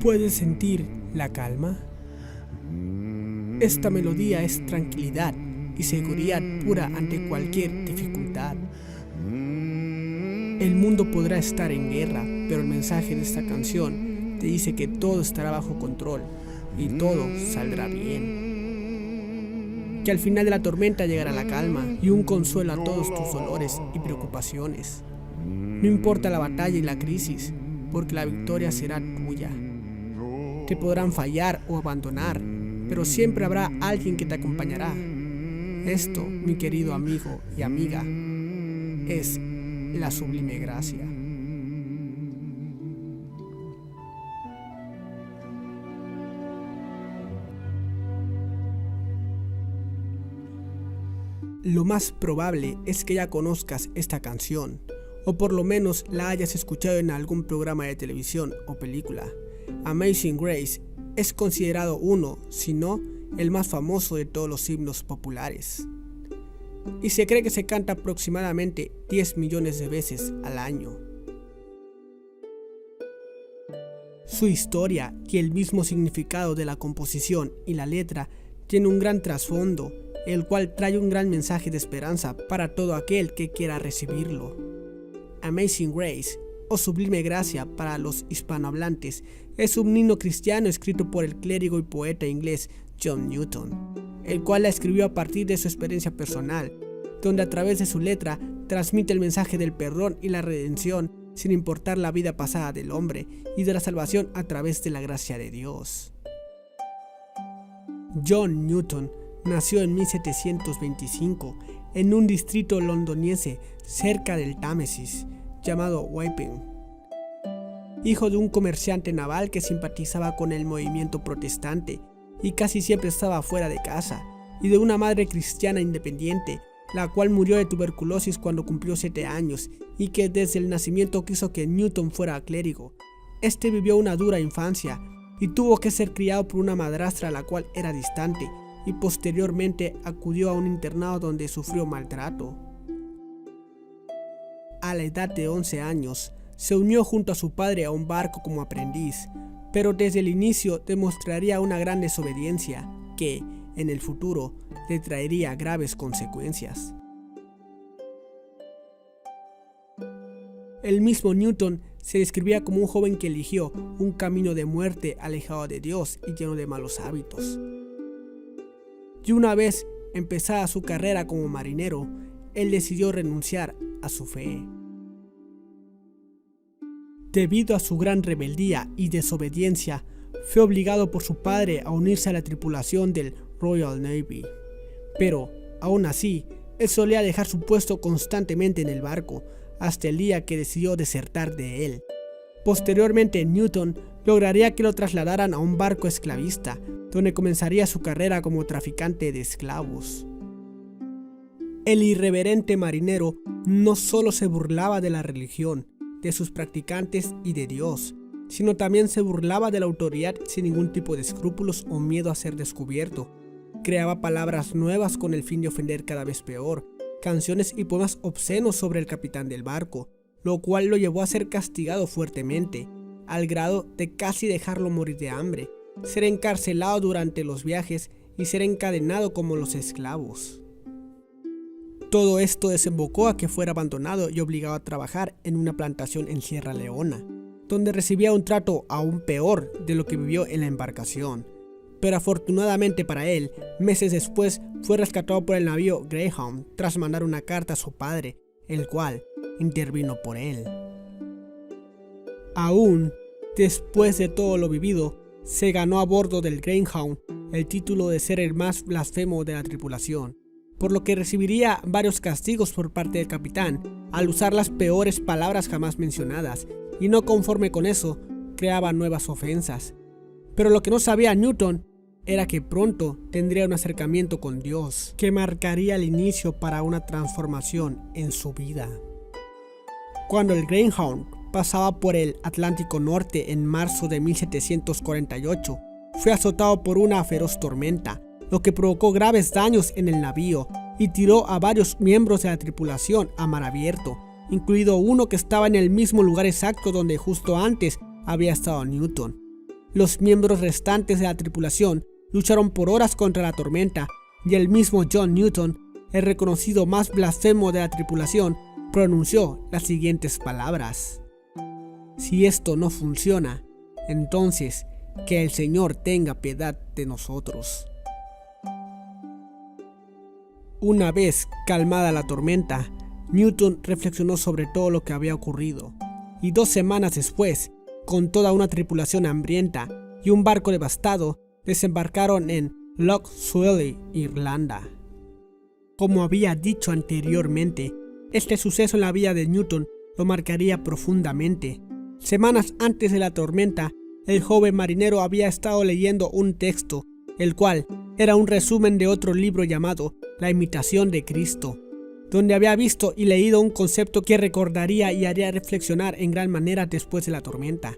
¿Puedes sentir la calma? Esta melodía es tranquilidad y seguridad pura ante cualquier dificultad. El mundo podrá estar en guerra, pero el mensaje de esta canción te dice que todo estará bajo control y todo saldrá bien. Que al final de la tormenta llegará la calma y un consuelo a todos tus dolores y preocupaciones. No importa la batalla y la crisis, porque la victoria será tuya. Te podrán fallar o abandonar, pero siempre habrá alguien que te acompañará. Esto, mi querido amigo y amiga, es la sublime gracia. Lo más probable es que ya conozcas esta canción, o por lo menos la hayas escuchado en algún programa de televisión o película. Amazing Grace es considerado uno, si no, el más famoso de todos los himnos populares. Y se cree que se canta aproximadamente 10 millones de veces al año. Su historia y el mismo significado de la composición y la letra tiene un gran trasfondo, el cual trae un gran mensaje de esperanza para todo aquel que quiera recibirlo. Amazing Grace, o Sublime Gracia para los hispanohablantes, es un himno cristiano escrito por el clérigo y poeta inglés John Newton, el cual la escribió a partir de su experiencia personal, donde a través de su letra transmite el mensaje del perdón y la redención sin importar la vida pasada del hombre y de la salvación a través de la gracia de Dios. John Newton nació en 1725 en un distrito londinense cerca del Támesis llamado Wapping. Hijo de un comerciante naval que simpatizaba con el movimiento protestante y casi siempre estaba fuera de casa, y de una madre cristiana independiente, la cual murió de tuberculosis cuando cumplió 7 años y que desde el nacimiento quiso que Newton fuera clérigo. Este vivió una dura infancia y tuvo que ser criado por una madrastra la cual era distante, y posteriormente acudió a un internado donde sufrió maltrato. A la edad de 11 años, se unió junto a su padre a un barco como aprendiz, pero desde el inicio demostraría una gran desobediencia que, en el futuro, le traería graves consecuencias. El mismo Newton se describía como un joven que eligió un camino de muerte alejado de Dios y lleno de malos hábitos. Y una vez empezada su carrera como marinero, él decidió renunciar a su fe. Debido a su gran rebeldía y desobediencia, fue obligado por su padre a unirse a la tripulación del Royal Navy. Pero, aún así, él solía dejar su puesto constantemente en el barco, hasta el día que decidió desertar de él. Posteriormente, Newton lograría que lo trasladaran a un barco esclavista, donde comenzaría su carrera como traficante de esclavos. El irreverente marinero no solo se burlaba de la religión, de sus practicantes y de Dios, sino también se burlaba de la autoridad sin ningún tipo de escrúpulos o miedo a ser descubierto. Creaba palabras nuevas con el fin de ofender cada vez peor, canciones y poemas obscenos sobre el capitán del barco, lo cual lo llevó a ser castigado fuertemente, al grado de casi dejarlo morir de hambre, ser encarcelado durante los viajes y ser encadenado como los esclavos. Todo esto desembocó a que fuera abandonado y obligado a trabajar en una plantación en Sierra Leona, donde recibía un trato aún peor de lo que vivió en la embarcación. Pero afortunadamente para él, meses después fue rescatado por el navío Greyhound tras mandar una carta a su padre, el cual intervino por él. Aún después de todo lo vivido, se ganó a bordo del Greyhound el título de ser el más blasfemo de la tripulación, por lo que recibiría varios castigos por parte del capitán al usar las peores palabras jamás mencionadas, y no conforme con eso, creaba nuevas ofensas. Pero lo que no sabía Newton era que pronto tendría un acercamiento con Dios, que marcaría el inicio para una transformación en su vida. Cuando el Greyhound pasaba por el Atlántico Norte en marzo de 1748, fue azotado por una feroz tormenta, lo que provocó graves daños en el navío y tiró a varios miembros de la tripulación a mar abierto, incluido uno que estaba en el mismo lugar exacto donde justo antes había estado Newton. Los miembros restantes de la tripulación lucharon por horas contra la tormenta y el mismo John Newton, el reconocido más blasfemo de la tripulación, pronunció las siguientes palabras: si esto no funciona, entonces que el Señor tenga piedad de nosotros. Una vez calmada la tormenta, Newton reflexionó sobre todo lo que había ocurrido, y 2 semanas después, con toda una tripulación hambrienta y un barco devastado, desembarcaron en Lough Swilly, Irlanda. Como había dicho anteriormente, este suceso en la vida de Newton lo marcaría profundamente. Semanas antes de la tormenta, el joven marinero había estado leyendo un texto, el cual era un resumen de otro libro llamado La imitación de Cristo, donde había visto y leído un concepto que recordaría y haría reflexionar en gran manera después de la tormenta.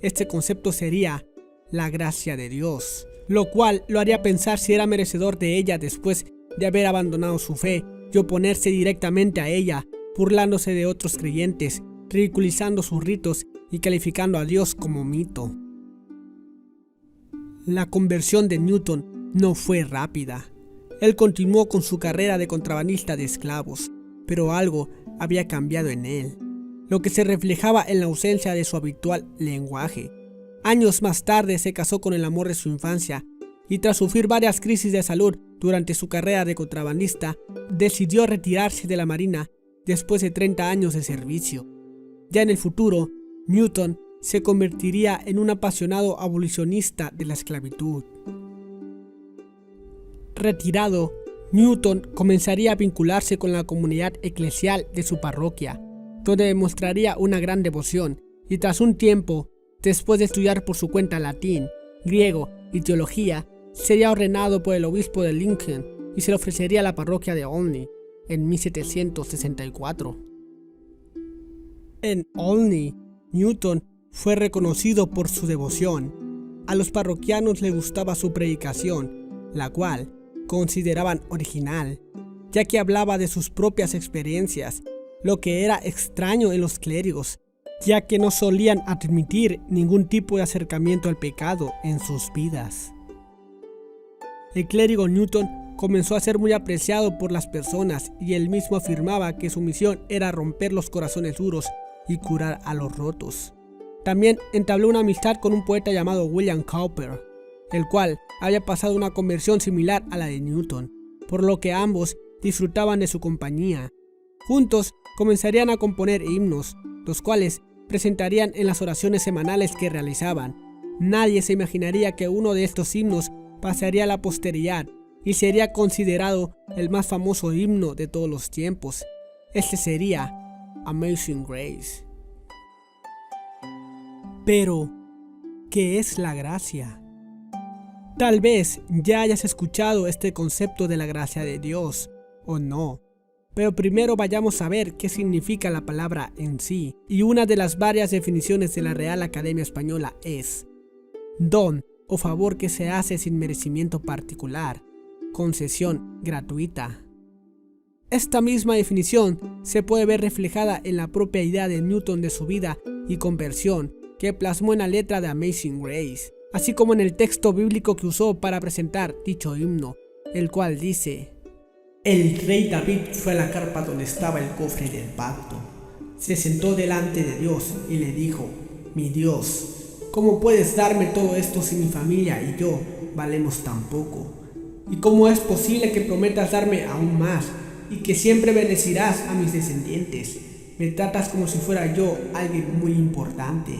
Este concepto sería la gracia de Dios, lo cual lo haría pensar si era merecedor de ella después de haber abandonado su fe y oponerse directamente a ella, burlándose de otros creyentes, ridiculizando sus ritos y calificando a Dios como mito. La conversión de Newton no fue rápida. Él continuó con su carrera de contrabandista de esclavos, pero algo había cambiado en él, lo que se reflejaba en la ausencia de su habitual lenguaje. Años más tarde se casó con el amor de su infancia y tras sufrir varias crisis de salud durante su carrera de contrabandista, decidió retirarse de la marina después de 30 años de servicio. Ya en el futuro, Newton se convertiría en un apasionado abolicionista de la esclavitud. Retirado, Newton comenzaría a vincularse con la comunidad eclesial de su parroquia, donde demostraría una gran devoción, y tras un tiempo, después de estudiar por su cuenta latín, griego y teología, sería ordenado por el obispo de Lincoln y se le ofrecería la parroquia de Olney en 1764. En Olney, Newton fue reconocido por su devoción. A los parroquianos les gustaba su predicación, la cual consideraban original, ya que hablaba de sus propias experiencias, lo que era extraño en los clérigos, ya que no solían admitir ningún tipo de acercamiento al pecado en sus vidas. El clérigo Newton comenzó a ser muy apreciado por las personas y él mismo afirmaba que su misión era romper los corazones duros y curar a los rotos. También entabló una amistad con un poeta llamado William Cowper, el cual había pasado una conversión similar a la de Newton, por lo que ambos disfrutaban de su compañía. Juntos comenzarían a componer himnos, los cuales presentarían en las oraciones semanales que realizaban. Nadie se imaginaría que uno de estos himnos pasaría a la posteridad y sería considerado el más famoso himno de todos los tiempos. Este sería Amazing Grace. Pero, ¿qué es la gracia? Tal vez ya hayas escuchado este concepto de la gracia de Dios, o no. Pero primero vayamos a ver qué significa la palabra en sí, y una de las varias definiciones de la Real Academia Española es don o favor que se hace sin merecimiento particular, concesión gratuita. Esta misma definición se puede ver reflejada en la propia idea de Newton de su vida y conversión que plasmó en la letra de Amazing Grace, así como en el texto bíblico que usó para presentar dicho himno, el cual dice: el rey David fue a la carpa donde estaba el cofre del pacto. Se sentó delante de Dios y le dijo: mi Dios, ¿cómo puedes darme todo esto si mi familia y yo valemos tan poco? ¿Y cómo es posible que prometas darme aún más y que siempre bendecirás a mis descendientes? Me tratas como si fuera yo alguien muy importante.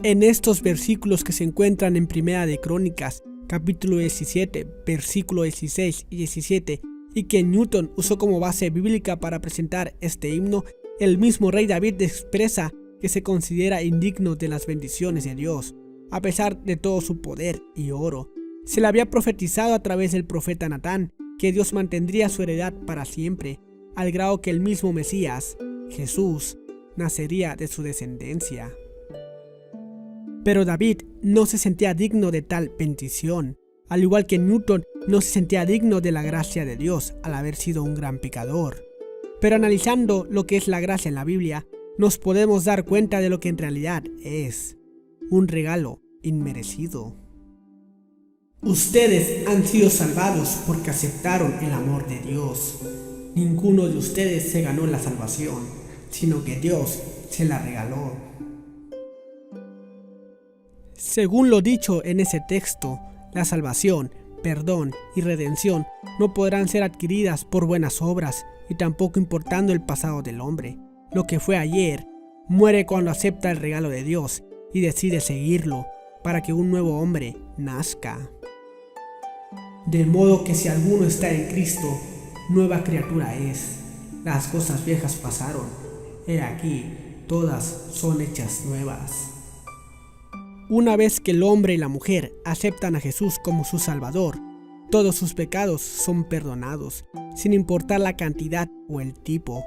En estos versículos que se encuentran en Primera de Crónicas, capítulo 17, versículo 16 y 17, y que Newton usó como base bíblica para presentar este himno, el mismo rey David expresa que se considera indigno de las bendiciones de Dios, a pesar de todo su poder y oro. Se le había profetizado a través del profeta Natán que Dios mantendría su heredad para siempre, al grado que el mismo Mesías, Jesús, nacería de su descendencia. Pero David no se sentía digno de tal bendición, al igual que Newton no se sentía digno de la gracia de Dios al haber sido un gran pecador. Pero analizando lo que es la gracia en la Biblia, nos podemos dar cuenta de lo que en realidad es. un regalo inmerecido. Ustedes han sido salvados porque aceptaron el amor de Dios. Ninguno de ustedes se ganó la salvación, sino que Dios se la regaló. Según lo dicho en ese texto, la salvación, perdón y redención no podrán ser adquiridas por buenas obras y tampoco importando el pasado del hombre. Lo que fue ayer muere cuando acepta el regalo de Dios y decide seguirlo para que un nuevo hombre nazca. De modo que si alguno está en Cristo, nueva criatura es. Las cosas viejas pasaron, he aquí, todas son hechas nuevas. Una vez que el hombre y la mujer aceptan a Jesús como su Salvador, todos sus pecados son perdonados, sin importar la cantidad o el tipo.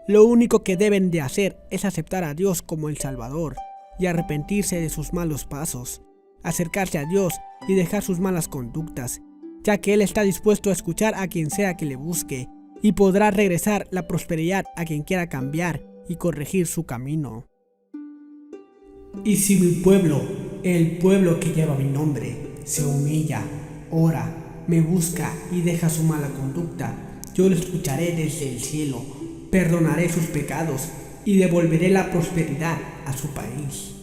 Lo único que deben de hacer es aceptar a Dios como el Salvador y arrepentirse de sus malos pasos, acercarse a Dios y dejar sus malas conductas, ya que Él está dispuesto a escuchar a quien sea que le busque y podrá regresar la prosperidad a quien quiera cambiar y corregir su camino. Y si mi pueblo, el pueblo que lleva mi nombre, se humilla, ora, me busca y deja su mala conducta, yo lo escucharé desde el cielo, perdonaré sus pecados y devolveré la prosperidad a su país.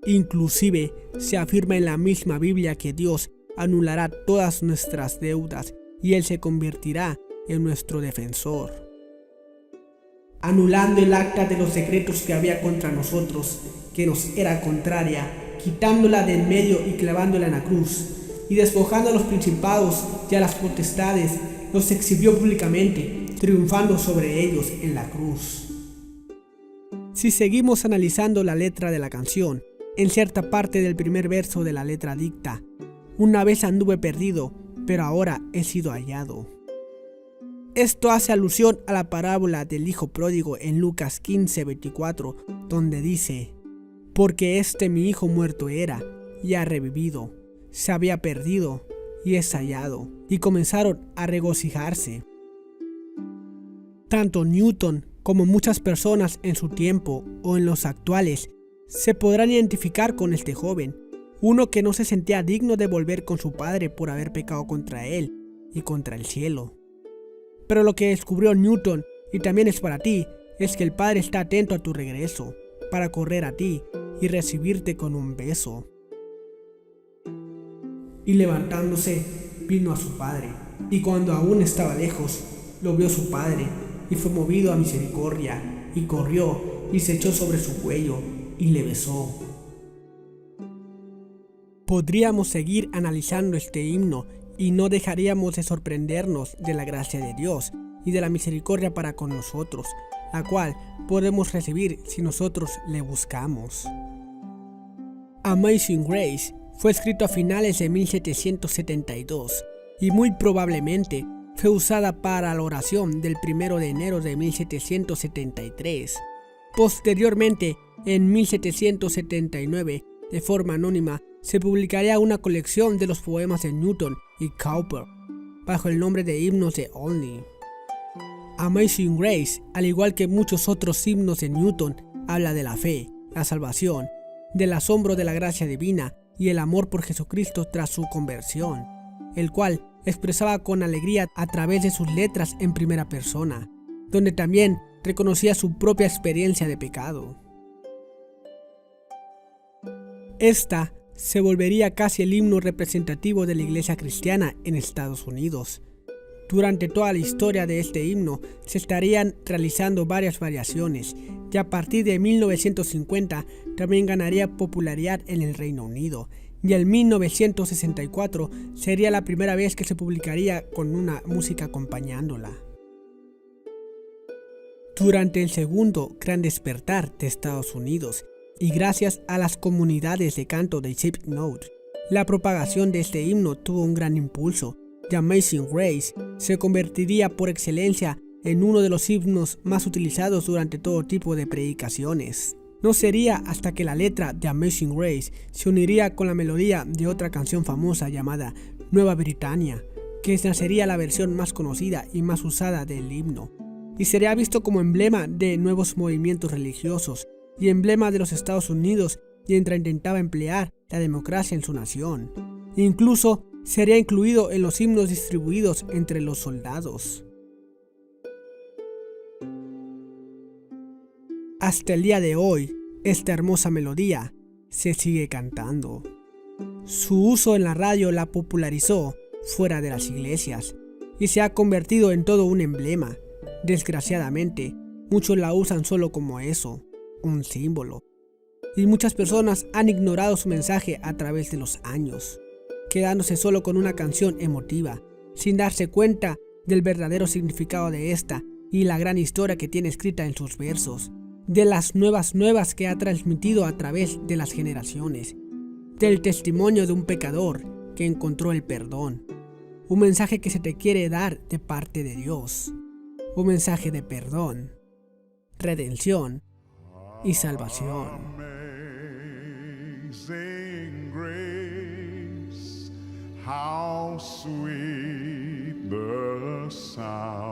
Inclusive se afirma en la misma Biblia que Dios anulará todas nuestras deudas y Él se convertirá en nuestro defensor, anulando el acta de los decretos que había contra nosotros, que nos era contraria, quitándola de en medio y clavándola en la cruz, y despojando a los principados y a las potestades, los exhibió públicamente, triunfando sobre ellos en la cruz. Si seguimos analizando la letra de la canción, en cierta parte del primer verso de la letra dicta: una vez anduve perdido, pero ahora he sido hallado. Esto hace alusión a la parábola del hijo pródigo en Lucas 15:24, donde dice: porque mi hijo muerto era, y ha revivido, se había perdido, y es hallado, y comenzaron a regocijarse. Tanto Newton como muchas personas en su tiempo o en los actuales se podrán identificar con este joven, uno que no se sentía digno de volver con su padre por haber pecado contra él y contra el cielo. Pero lo que descubrió Newton, y también es para ti, es que el Padre está atento a tu regreso, para correr a ti y recibirte con un beso. Y levantándose, vino a su padre, y cuando aún estaba lejos, lo vio su padre, y fue movido a misericordia, y corrió, y se echó sobre su cuello, y le besó. Podríamos seguir analizando este himno, y no dejaríamos de sorprendernos de la gracia de Dios, y de la misericordia para con nosotros, la cual podemos recibir si nosotros le buscamos. Amazing Grace fue escrito a finales de 1772 y muy probablemente fue usada para la oración del 1 de enero de 1773. Posteriormente, en 1779, de forma anónima, se publicaría una colección de los poemas de Newton y Cowper, bajo el nombre de Himnos de Olney. Amazing Grace, al igual que muchos otros himnos de Newton, habla de la fe, la salvación, del asombro de la gracia divina y el amor por Jesucristo tras su conversión, el cual expresaba con alegría a través de sus letras en primera persona, donde también reconocía su propia experiencia de pecado. Esta se volvería casi el himno representativo de la iglesia cristiana en Estados Unidos. Durante toda la historia de este himno se estarían realizando varias variaciones, y a partir de 1950 también ganaría popularidad en el Reino Unido, y en 1964 sería la primera vez que se publicaría con una música acompañándola. Durante el segundo gran despertar de Estados Unidos, y gracias a las comunidades de canto de Slipknot, la propagación de este himno tuvo un gran impulso. The Amazing Grace se convertiría por excelencia en uno de los himnos más utilizados durante todo tipo de predicaciones. No sería hasta que la letra de Amazing Grace se uniría con la melodía de otra canción famosa llamada Nueva Britannia, que nacería la versión más conocida y más usada del himno, y sería visto como emblema de nuevos movimientos religiosos y emblema de los Estados Unidos mientras intentaba emplear la democracia en su nación. Incluso sería incluido en los himnos distribuidos entre los soldados. Hasta el día de hoy, esta hermosa melodía se sigue cantando. Su uso en la radio la popularizó fuera de las iglesias y se ha convertido en todo un emblema. Desgraciadamente, muchos la usan solo como eso, un símbolo. Y muchas personas han ignorado su mensaje a través de los años, quedándose solo con una canción emotiva, sin darse cuenta del verdadero significado de esta y la gran historia que tiene escrita en sus versos, de las nuevas que ha transmitido a través de las generaciones, del testimonio de un pecador que encontró el perdón, un mensaje que se te quiere dar de parte de Dios, un mensaje de perdón, redención y salvación. Amazing grace, how sweet the sound